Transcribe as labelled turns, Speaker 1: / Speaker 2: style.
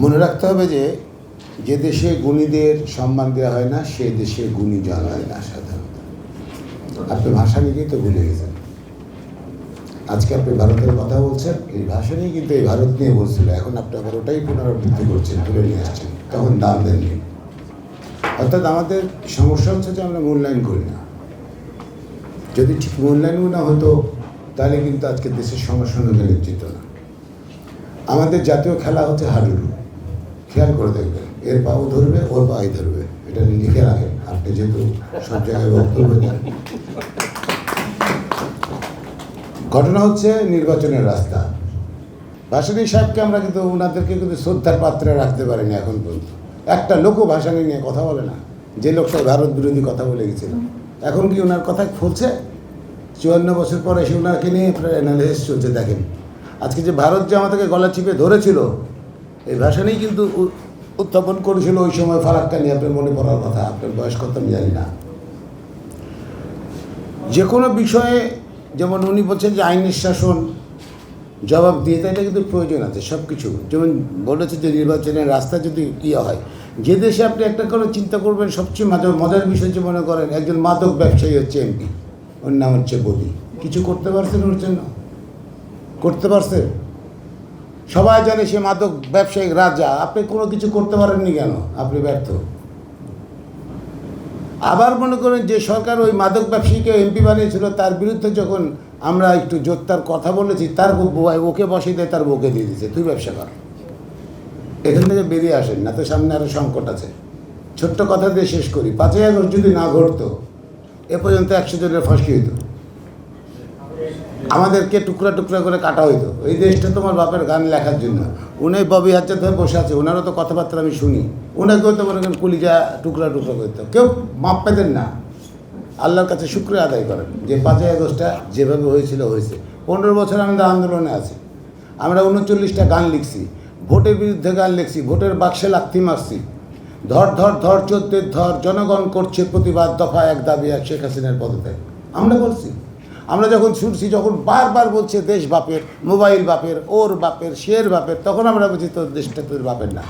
Speaker 1: মনে রাখতে হবে যে যে দেশে গুণীদের সম্মান দেওয়া হয় না সে দেশে গুণী জন্মায় না সাধারণত। আপনি ভাষা নিয়েই তো ভুলে গেছেন। আজকে আপনি ভারতের কথা বলছেন, এই ভাষা নিয়ে কিন্তু এই ভারত নিয়ে বলছিল, এখন আপনি আবার ওটাই পুনরাবৃত্তি করছেন, তুলে নিয়ে আসছেন, তখন দাম দেননি। অর্থাৎ আমাদের সমস্যা হচ্ছে যে আমরা মূল্যায়ন করি না। যদি ঠিক মূল্যায়ন না হতো তাহলে কিন্তু আজকে দেশের সমস্যা নিশ্চিত না। আমাদের জাতীয় খেলা হচ্ছে হাডুডু, খেয়াল করে দেখবেন, এর পাও ধরবে ওর পাই ধরবে, এটা লিখে রাখেন আপনি যেহেতু সব জায়গায় বক্তব্য দেন। ঘটনা হচ্ছে নির্বাচনের রাস্তা। ভাসানী সাহেবকে আমরা কিন্তু ওনাদেরকে কিন্তু শ্রদ্ধার পাত্রে রাখতে পারিনি এখন পর্যন্ত। একটা লোকও ভাসানী নিয়ে কথা বলে না, যে লোকটা ভারত বিরোধী কথা বলে গেছিল। এখন কি ওনার কথা ফুলছে? 54 বছর পরে এসে ওনাকে নিয়ে অ্যানালিসিস চলছে। দেখেন আজকে যে ভারত যে আমাদেরকে গলা চিপে ধরেছিল, এই ভাসানী কিন্তু উত্থাপন করেছিল ওই সময় ফারাক্কা নিয়ে। আপনার মনে পড়ার কথা, আপনার বয়স কত আমি জানি না। যে কোনো বিষয়ে যেমন উনি বলছেন যে আইনের শাসন জবাব দিয়ে, এটা কিন্তু প্রয়োজন আছে সব কিছু। যেমন বলেছে যে নির্বাচনের রাস্তা যদি ইয়ে হয়, যে দেশে আপনি একটা করে চিন্তা করবেন, সবচেয়ে মজার বিষয় যে মনে করেন একজন মাদক ব্যবসায়ী হচ্ছে এমপি, ওর নাম হচ্ছে বদি। কিছু করতে পারছেন ওর জন্য? করতে পারছেন? সবাই জানে সে মাদক ব্যবসায়িক রাজা, আপনি কোনো কিছু করতে পারেননি কেন? আপনি ব্যর্থ। আবার মনে করেন যে সরকার ওই মাদক ব্যবসায়ীকে এমপি বানিয়েছিল, তার বিরুদ্ধে যখন আমরা একটু জোরদার কথা বলেছি, তার ওকে বসে দিয়ে তার বউকে দিয়ে দিয়েছে, তুই ব্যবসা কর। এখান থেকে বেরিয়ে আসেন, না তো সামনে আরও সংকট আছে। ছোট্ট কথা দিয়ে শেষ করি, 5ই আগস্ট যদি না ঘটতো এ পর্যন্ত 100 জনের ফাঁসি হইতো, আমাদেরকে টুকরা টুকরা করে কাটা হইতো। এই দেশটা তোমার বাপের গান লেখার জন্য উনি ববি হাজার ধরে বসে আছে, ওনারও তো কথাবার্তা আমি শুনি, ওনাকেও তো মনে করেন কলিজা টুকরা টুকরা করতো, কেউ মাপ পেতেন না। আল্লাহর কাছে শুক্রিয়া আদায় করেন যে 5ই আগস্টটা যেভাবে হয়েছিল হয়েছে। 15 বছর আমরা আন্দোলনে আছি, আমরা 39টা গান লিখছি, ভোটের বিরুদ্ধে গান লিখছি, ভোটের বাক্সে লাথি মারছি, ধর ধর ধর 14 ধর, জনগণ করছে প্রতিবাদ, দফা এক দাবি এক, শেখ হাসিনার পদত্যাগ। আমরা বলছি, আমরা যখন শুনছি, যখন বারবার বলছে দেশ বাপের, মোবাইল বাপের, ওর বাপের, শের বাপের, তখন আমরা বলছি তোর দেশটা তোর বাপের না।